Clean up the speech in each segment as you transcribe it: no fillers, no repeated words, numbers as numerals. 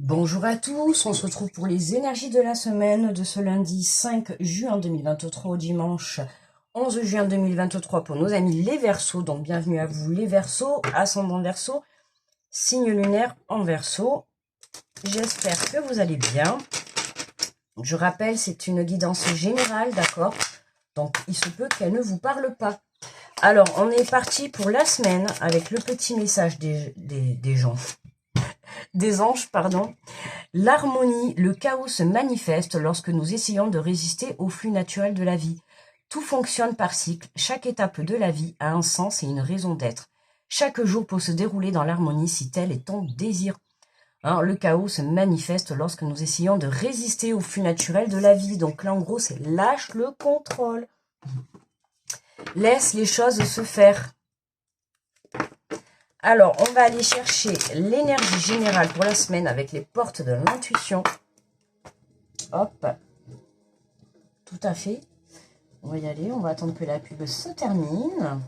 Bonjour à tous, on se retrouve pour les énergies de la semaine de ce lundi 5 juin 2023 au dimanche 11 juin 2023 pour nos amis les Verseaux. Donc bienvenue à vous les Verseaux, ascendant Verseau, signe lunaire en Verseau. J'espère que vous allez bien. Je rappelle, c'est une guidance générale, d'accord? Donc il se peut qu'elle ne vous parle pas. Alors on est parti pour la semaine avec le petit message des gens. Des anges, pardon. L'harmonie, le chaos se manifeste lorsque nous essayons de résister au flux naturel de la vie. Tout fonctionne par cycle, chaque étape de la vie a un sens et une raison d'être. Chaque jour peut se dérouler dans l'harmonie si tel est ton désir. Le chaos se manifeste lorsque nous essayons de résister au flux naturel de la vie. Donc là, en gros, c'est lâche le contrôle. Laisse les choses se faire. Alors, on va aller chercher l'énergie générale pour la semaine avec les portes de l'intuition. Hop. Tout à fait. On va y aller. On va attendre que la pub se termine.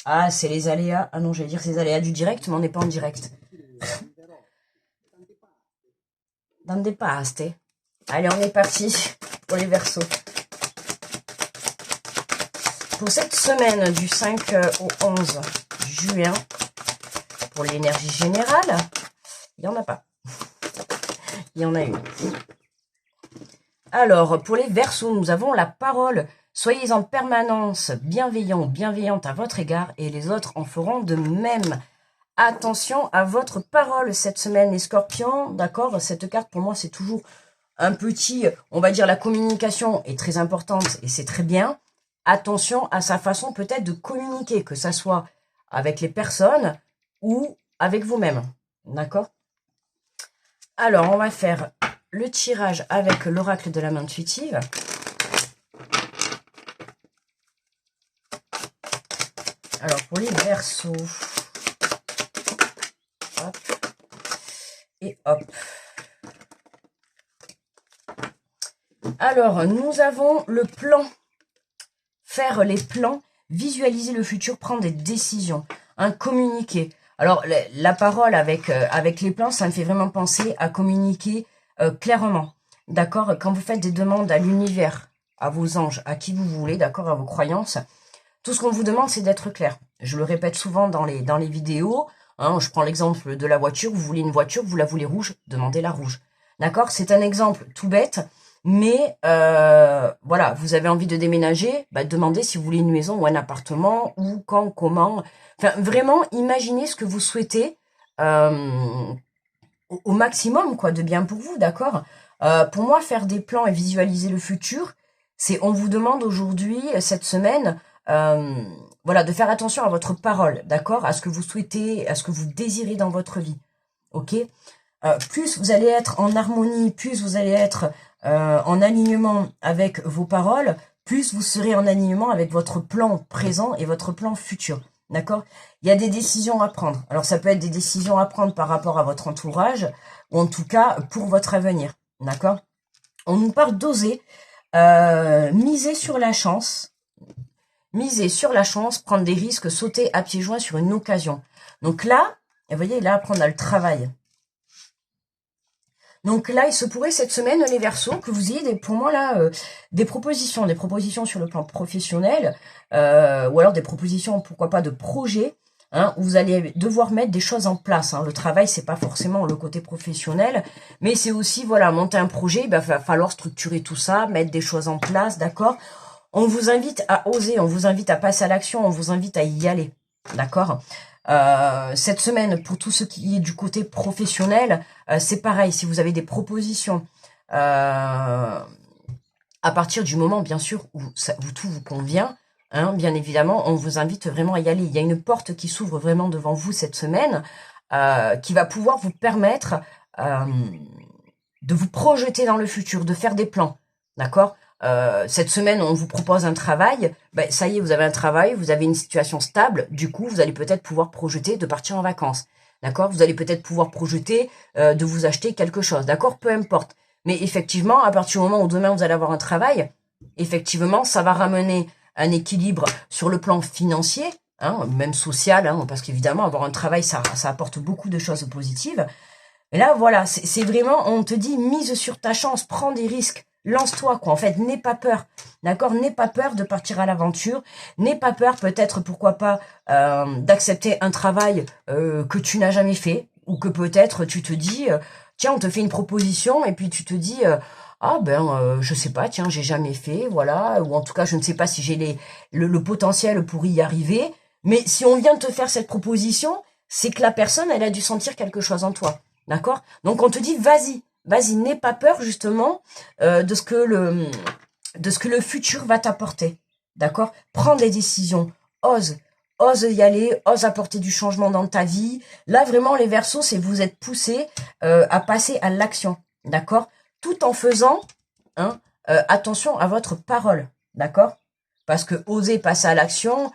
Ah, c'est les aléas. Ah non, j'allais dire c'est les aléas du direct, mais on n'est pas en direct. Dans des pastes. Allez, on est parti pour les Verseaux. Pour cette semaine du 5 au 11 juin, pour l'énergie générale, il n'y en a pas. Il y en a une. Alors, pour les Verseaux, nous avons la parole. Soyez en permanence bienveillants, bienveillantes à votre égard et les autres en feront de même. Attention à votre parole cette semaine, les Scorpions. D'accord, cette carte, pour moi, c'est toujours un petit, on va dire, la communication est très importante et c'est très bien. Attention à sa façon peut-être de communiquer, que ça soit avec les personnes ou avec vous-même. D'accord? Alors, on va faire le tirage avec l'oracle de la main intuitive. Alors, pour les Verseaux. Hop. Et hop. Alors, nous avons le plan. Faire les plans, visualiser le futur, prendre des décisions, communiquer. Alors, la parole avec les plans, ça me fait vraiment penser à communiquer clairement. D'accord? Quand vous faites des demandes à l'univers, à vos anges, à qui vous voulez, d'accord, à vos croyances, tout ce qu'on vous demande, c'est d'être clair. Je le répète souvent dans les vidéos. Je prends l'exemple de la voiture. Vous voulez une voiture, vous la voulez rouge, demandez la rouge. D'accord? C'est un exemple tout bête. Mais voilà, vous avez envie de déménager, demandez si vous voulez une maison ou un appartement, ou quand, comment. Enfin, vraiment, imaginez ce que vous souhaitez au maximum, quoi, de bien pour vous, d'accord? Pour moi, faire des plans et visualiser le futur, on vous demande aujourd'hui, cette semaine, voilà, de faire attention à votre parole, d'accord? À ce que vous souhaitez, à ce que vous désirez dans votre vie, ok? Plus vous allez être en harmonie, plus vous allez être en alignement avec vos paroles, plus vous serez en alignement avec votre plan présent et votre plan futur. D'accord? Il y a des décisions à prendre. Alors ça peut être des décisions à prendre par rapport à votre entourage, ou en tout cas pour votre avenir. D'accord? On nous parle d'oser, miser sur la chance, prendre des risques, sauter à pieds joints sur une occasion. Donc là, vous voyez, là, après on a le travail. Donc là, il se pourrait cette semaine, les Verseaux, que vous ayez pour moi là des propositions sur le plan professionnel, ou alors des propositions, pourquoi pas, de projets, où vous allez devoir mettre des choses en place. Le travail, c'est pas forcément le côté professionnel, mais c'est aussi, voilà, monter un projet, il va falloir structurer tout ça, mettre des choses en place, d'accord? On vous invite à oser, on vous invite à passer à l'action, on vous invite à y aller, d'accord? Cette semaine, pour tout ce qui est du côté professionnel, c'est pareil. Si vous avez des propositions, à partir du moment, bien sûr, où tout vous convient, bien évidemment, on vous invite vraiment à y aller. Il y a une porte qui s'ouvre vraiment devant vous cette semaine, qui va pouvoir vous permettre de vous projeter dans le futur, de faire des plans, d'accord? Cette semaine, on vous propose un travail, ça y est, vous avez un travail, vous avez une situation stable, du coup, vous allez peut-être pouvoir projeter de partir en vacances, d'accord? Vous allez peut-être pouvoir projeter de vous acheter quelque chose, d'accord? Peu importe. Mais effectivement, à partir du moment où demain, vous allez avoir un travail, effectivement, ça va ramener un équilibre sur le plan financier, hein, même social, hein, parce qu'évidemment, avoir un travail, ça apporte beaucoup de choses positives. Et là, voilà, c'est vraiment, on te dit, mise sur ta chance, prends des risques, lance-toi, quoi. En fait, n'aie pas peur, d'accord? N'aie pas peur de partir à l'aventure, n'aie pas peur, peut-être, pourquoi pas, d'accepter un travail que tu n'as jamais fait, ou que peut-être tu te dis, tiens, on te fait une proposition, et puis tu te dis, ah ben, je sais pas, tiens, j'ai jamais fait, voilà, ou en tout cas, je ne sais pas si j'ai le potentiel pour y arriver, mais si on vient te faire cette proposition, c'est que la personne, elle a dû sentir quelque chose en toi. D'accord? Donc on te dit vas-y, n'aie pas peur justement de ce que le futur va t'apporter. D'accord? Prends des décisions, ose, ose y aller, ose apporter du changement dans ta vie. Là vraiment les Verseaux, c'est vous êtes poussés à passer à l'action. D'accord? Tout en faisant hein, attention à votre parole. D'accord? Parce que oser passer à l'action,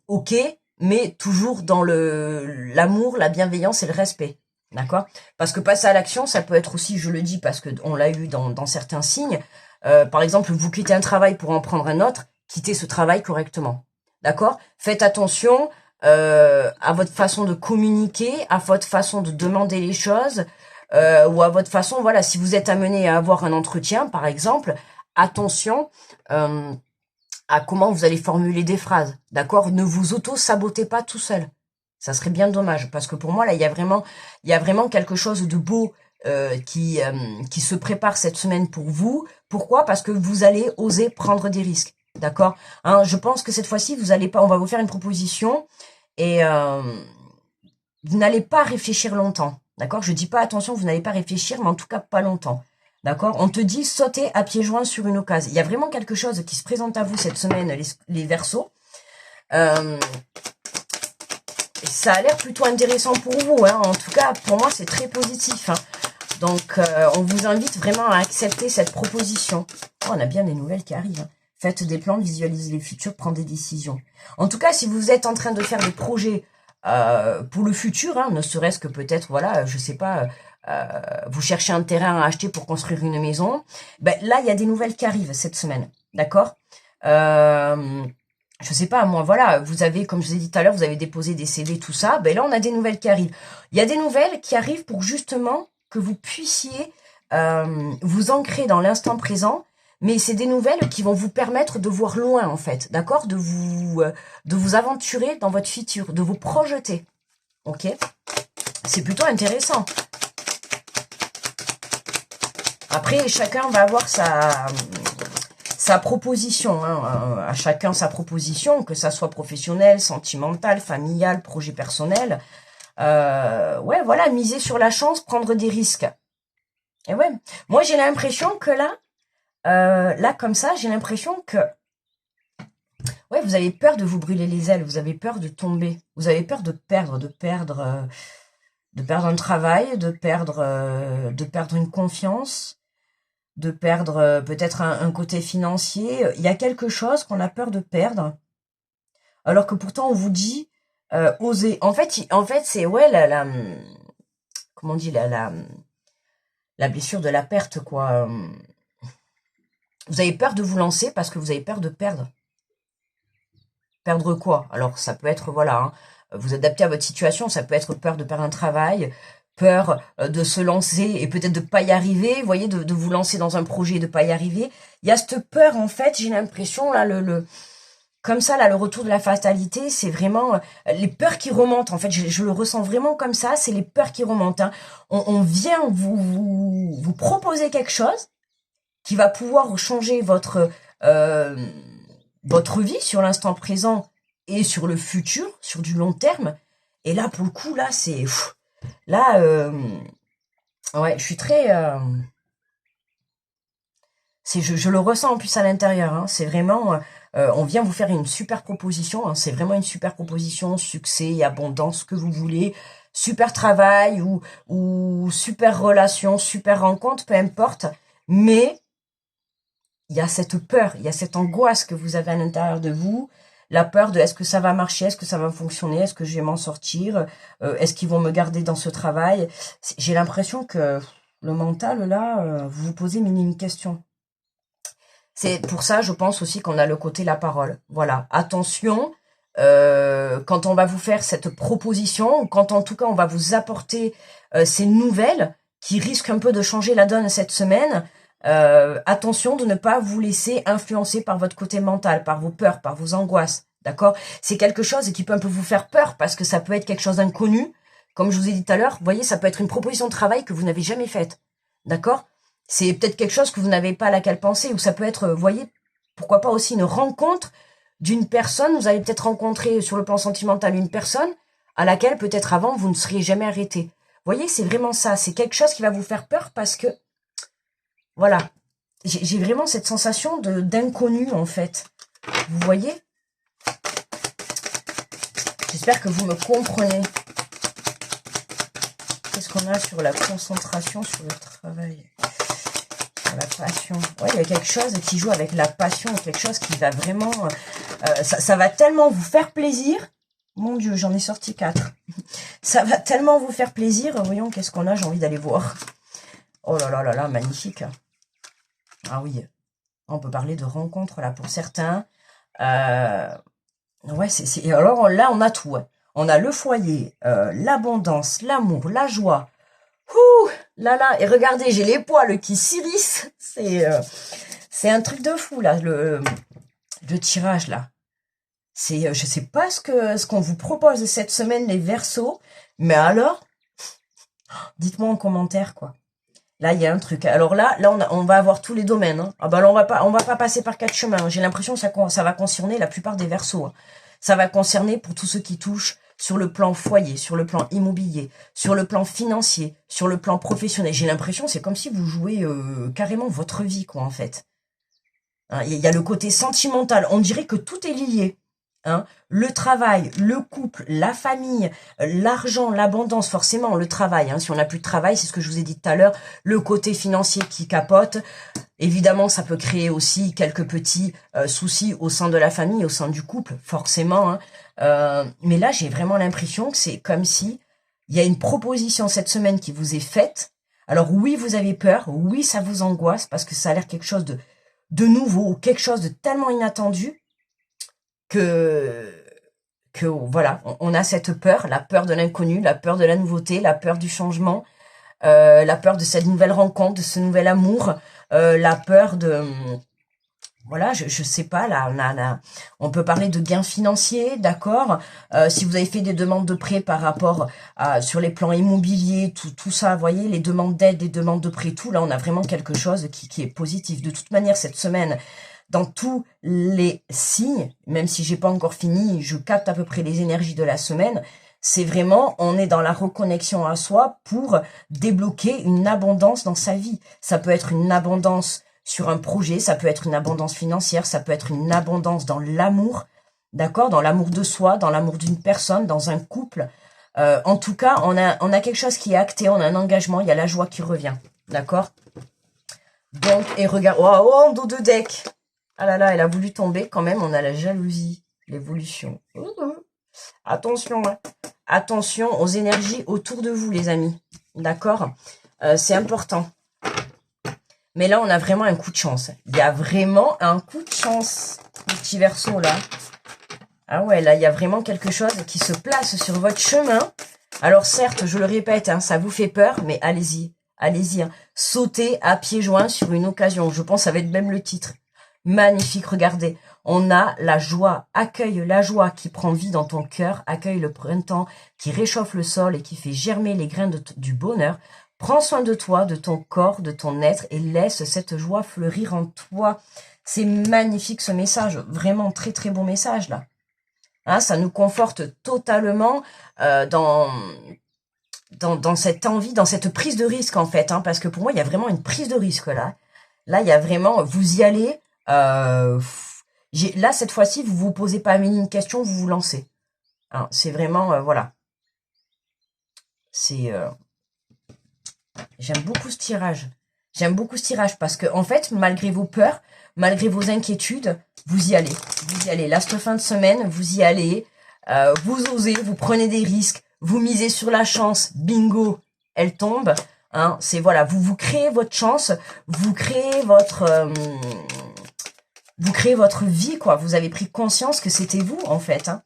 ok, mais toujours dans l'amour, la bienveillance et le respect. D'accord? Parce que passer à l'action, ça peut être aussi, je le dis parce que on l'a eu dans certains signes, par exemple, vous quittez un travail pour en prendre un autre, quittez ce travail correctement. D'accord? Faites attention à votre façon de communiquer, à votre façon de demander les choses, ou à votre façon, voilà, si vous êtes amené à avoir un entretien, par exemple, attention à comment vous allez formuler des phrases. D'accord? Ne vous auto-sabotez pas tout seul. Ça serait bien dommage, parce que pour moi, là, il y a vraiment quelque chose de beau qui se prépare cette semaine pour vous. Pourquoi? Parce que vous allez oser prendre des risques. D'accord? Hein, je pense que cette fois-ci, vous allez pas, on va vous faire une proposition et vous n'allez pas réfléchir longtemps. D'accord? Je dis pas attention, vous n'allez pas réfléchir, mais en tout cas pas longtemps. D'accord? On te dit sauter à pieds joints sur une occasion. Il y a vraiment quelque chose qui se présente à vous cette semaine, les Verseaux. Ça a l'air plutôt intéressant pour vous, hein. En tout cas, pour moi, c'est très positif, hein. Donc, on vous invite vraiment à accepter cette proposition. Oh, on a bien des nouvelles qui arrivent, hein. Faites des plans, visualisez les futurs, prendre des décisions. En tout cas, si vous êtes en train de faire des projets pour le futur, hein, ne serait-ce que peut-être, voilà, je sais pas, vous cherchez un terrain à acheter pour construire une maison, ben là, il y a des nouvelles qui arrivent cette semaine, d'accord? Je sais pas, moi, voilà, vous avez, comme je vous ai dit tout à l'heure, vous avez déposé des CV, tout ça, ben là, on a des nouvelles qui arrivent. Il y a des nouvelles qui arrivent pour justement que vous puissiez vous ancrer dans l'instant présent, mais c'est des nouvelles qui vont vous permettre de voir loin, en fait, d'accord? De vous aventurer dans votre futur, de vous projeter, ok? C'est plutôt intéressant. Après, chacun va avoir sa proposition, hein, à chacun sa proposition, que ça soit professionnel, sentimental, familial, projet personnel. Ouais, voilà, miser sur la chance, prendre des risques. Et ouais, moi j'ai l'impression que là comme ça, j'ai l'impression que ouais, vous avez peur de vous brûler les ailes, vous avez peur de tomber, vous avez peur de perdre un travail, de perdre une confiance, de perdre peut-être un côté financier. Il y a quelque chose qu'on a peur de perdre, alors que pourtant on vous dit oser. En fait, c'est ouais comment on dit la blessure de la perte quoi. Vous avez peur de vous lancer parce que vous avez peur de perdre. Perdre quoi? Alors ça peut être voilà, hein, vous adaptez à votre situation. Ça peut être peur de perdre un travail, peur de se lancer et peut-être de pas y arriver, vous voyez, de vous lancer dans un projet et de pas y arriver. Il y a cette peur, en fait, j'ai l'impression, là, comme ça, là, le retour de la fatalité, c'est vraiment les peurs qui remontent, en fait, je le ressens vraiment comme ça, c'est les peurs qui remontent, hein. On vient vous proposer quelque chose qui va pouvoir changer votre vie sur l'instant présent et sur le futur, sur du long terme. Et là, pour le coup, là, c'est... Là, ouais, je suis très... je le ressens en plus à l'intérieur. Hein, c'est vraiment... on vient vous faire une super proposition. Hein, c'est vraiment une super proposition. Succès, abondance, ce que vous voulez. Super travail ou super relation, super rencontre, peu importe. Mais il y a cette peur, il y a cette angoisse que vous avez à l'intérieur de vous. La peur de est-ce que ça va marcher, est-ce que ça va fonctionner, est-ce que je vais m'en sortir, est-ce qu'ils vont me garder dans ce travail. J'ai l'impression que le mental, là, vous vous posez mille et une questions. C'est pour ça, je pense aussi qu'on a le côté la parole. Voilà, attention, quand on va vous faire cette proposition, ou quand en tout cas on va vous apporter ces nouvelles qui risquent un peu de changer la donne cette semaine, attention de ne pas vous laisser influencer par votre côté mental, par vos peurs, par vos angoisses, d'accord? C'est quelque chose qui peut un peu vous faire peur parce que ça peut être quelque chose d'inconnu. Comme je vous ai dit tout à l'heure, vous voyez, ça peut être une proposition de travail que vous n'avez jamais faite, d'accord? C'est peut-être quelque chose que vous n'avez pas à laquelle penser, ou ça peut être, vous voyez, pourquoi pas aussi une rencontre d'une personne. Vous allez peut-être rencontrer sur le plan sentimental une personne à laquelle peut-être avant vous ne seriez jamais arrêté. Vous voyez, c'est vraiment ça. C'est quelque chose qui va vous faire peur parce que, voilà, j'ai vraiment cette sensation d'inconnu en fait. Vous voyez? J'espère que vous me comprenez. Qu'est-ce qu'on a sur la concentration, sur le travail, sur la passion? Ouais, il y a quelque chose qui joue avec la passion, quelque chose qui va vraiment... ça va tellement vous faire plaisir. Mon Dieu, j'en ai sorti 4. Ça va tellement vous faire plaisir. Voyons, qu'est-ce qu'on a? J'ai envie d'aller voir. Oh là là là là, magnifique. Ah oui, on peut parler de rencontres là pour certains. Ouais, alors là, on a tout. Ouais. On a le foyer, l'abondance, l'amour, la joie. Ouh là là, et regardez, j'ai les poils qui s'irissent. C'est un truc de fou là, le tirage là. Je sais pas ce qu'on vous propose cette semaine les Verseaux, mais alors, dites-moi en commentaire quoi. Là, il y a un truc. Alors là, on va avoir tous les domaines. Hein. Ah bah là, on va pas passer par 4 chemins. J'ai l'impression que ça va concerner la plupart des Verseaux. Hein. Ça va concerner pour tous ceux qui touchent sur le plan foyer, sur le plan immobilier, sur le plan financier, sur le plan professionnel. J'ai l'impression, c'est comme si vous jouez carrément votre vie, quoi, en fait. Hein, il y a le côté sentimental. On dirait que tout est lié. Hein, le travail, le couple, la famille, l'argent, l'abondance, forcément le travail. Hein, si on n'a plus de travail, c'est ce que je vous ai dit tout à l'heure, le côté financier qui capote. Évidemment, ça peut créer aussi quelques petits soucis au sein de la famille, au sein du couple, forcément. Hein. Mais là, j'ai vraiment l'impression que c'est comme si il y a une proposition cette semaine qui vous est faite. Alors oui, vous avez peur, oui, ça vous angoisse parce que ça a l'air quelque chose de nouveau, quelque chose de tellement inattendu. Que voilà, on a cette peur, la peur de l'inconnu, la peur de la nouveauté, la peur du changement, la peur de cette nouvelle rencontre, de ce nouvel amour, la peur de... Voilà, je sais pas, là, on peut parler de gains financiers, d'accord. Si vous avez fait des demandes de prêt par rapport sur les plans immobiliers, tout ça, vous voyez, les demandes d'aide, les demandes de prêt, tout, là, on a vraiment quelque chose qui est positif. De toute manière, cette semaine... Dans tous les signes, même si j'ai pas encore fini, je capte à peu près les énergies de la semaine, c'est vraiment, on est dans la reconnexion à soi pour débloquer une abondance dans sa vie. Ça peut être une abondance sur un projet, ça peut être une abondance financière, ça peut être une abondance dans l'amour, d'accord, dans l'amour de soi, dans l'amour d'une personne, dans un couple. En tout cas, on a quelque chose qui est acté, on a un engagement, il y a la joie qui revient, d'accord. Donc, et regarde, oh, en dos de deck. Ah là là, elle a voulu tomber quand même, on a la jalousie, l'évolution. Attention, hein. Attention aux énergies autour de vous, les amis. D'accord, c'est important. Mais là, on a vraiment un coup de chance. Il y a vraiment un coup de chance, le petit Verseau, là. Ah ouais, là, il y a vraiment quelque chose qui se place sur votre chemin. Alors certes, je le répète, hein, ça vous fait peur, mais allez-y. Allez-y, hein. Sautez à pieds joints sur une occasion. Je pense que ça va être même le titre. Magnifique, regardez, on a la joie, accueille la joie qui prend vie dans ton cœur, accueille le printemps qui réchauffe le sol et qui fait germer les grains du bonheur. Prends soin de toi, de ton corps, de ton être et laisse cette joie fleurir en toi. C'est magnifique ce message, vraiment très très beau message là. Hein, ça nous conforte totalement dans cette envie, dans cette prise de risque en fait, hein, parce que pour moi il y a vraiment une prise de risque là. Là il y a vraiment, vous y allez... là, cette fois-ci, vous vous posez pas une question, vous vous lancez. Hein, c'est vraiment, voilà. C'est... J'aime beaucoup ce tirage. J'aime beaucoup ce tirage parce que, en fait, malgré vos peurs, malgré vos inquiétudes, vous y allez. Vous y allez. Là, cette fin de semaine, vous y allez. Vous osez, vous prenez des risques. Vous misez sur la chance. Bingo, elle tombe. Hein, c'est voilà, vous créez votre chance. Vous créez votre vie, quoi. Vous avez pris conscience que c'était vous, en fait. Hein.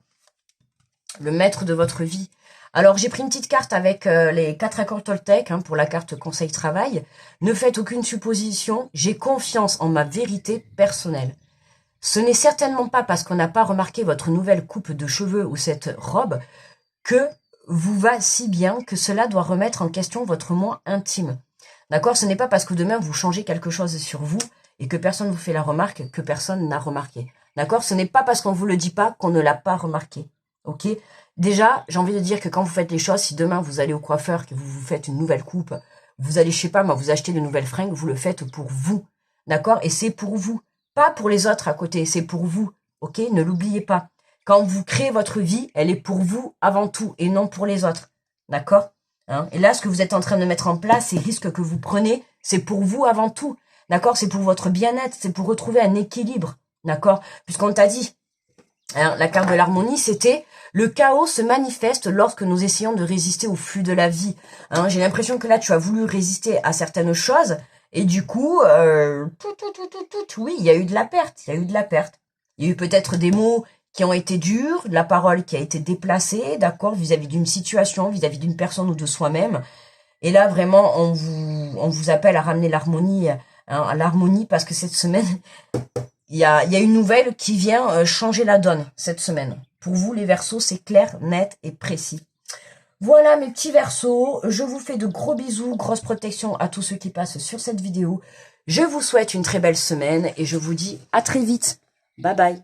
le maître de votre vie. Alors, j'ai pris une petite carte avec les 4 accords Toltec pour la carte conseil travail. Ne faites aucune supposition, j'ai confiance en ma vérité personnelle. Ce n'est certainement pas parce qu'on n'a pas remarqué votre nouvelle coupe de cheveux ou cette robe que vous va si bien que cela doit remettre en question votre moi intime. D'accord? Ce n'est pas parce que demain vous changez quelque chose sur vous et que personne ne vous fait la remarque que personne n'a remarqué. D'accord? Ce n'est pas parce qu'on vous le dit pas qu'on ne l'a pas remarqué. Ok? Déjà, j'ai envie de dire que quand vous faites les choses, si demain vous allez au coiffeur, que vous vous faites une nouvelle coupe, vous allez, je sais pas moi, vous achetez de nouvelles fringues, vous le faites pour vous. D'accord? Et c'est pour vous. Pas pour les autres à côté, c'est pour vous. Ok? Ne l'oubliez pas. Quand vous créez votre vie, elle est pour vous avant tout et non pour les autres. D'accord? Et là, ce que vous êtes en train de mettre en place, ces risques que vous prenez, c'est pour vous avant tout. D'accord? C'est pour votre bien-être, c'est pour retrouver un équilibre. D'accord? Puisqu'on t'a dit, la carte de l'harmonie, c'était le chaos se manifeste lorsque nous essayons de résister au flux de la vie. J'ai l'impression que là, tu as voulu résister à certaines choses et du coup, oui, il y a eu de la perte. Il y a eu de la perte. Il y a eu peut-être des mots qui ont été durs, de la parole qui a été déplacée, d'accord, vis-à-vis d'une situation, vis-à-vis d'une personne ou de soi-même. Et là, vraiment, on vous appelle à ramener l'harmonie, à l'harmonie, parce que cette semaine, il y a une nouvelle qui vient changer la donne cette semaine. Pour vous, les Verseaux, c'est clair, net et précis. Voilà mes petits Verseaux, je vous fais de gros bisous, grosse protection à tous ceux qui passent sur cette vidéo. Je vous souhaite une très belle semaine et je vous dis à très vite. Bye bye.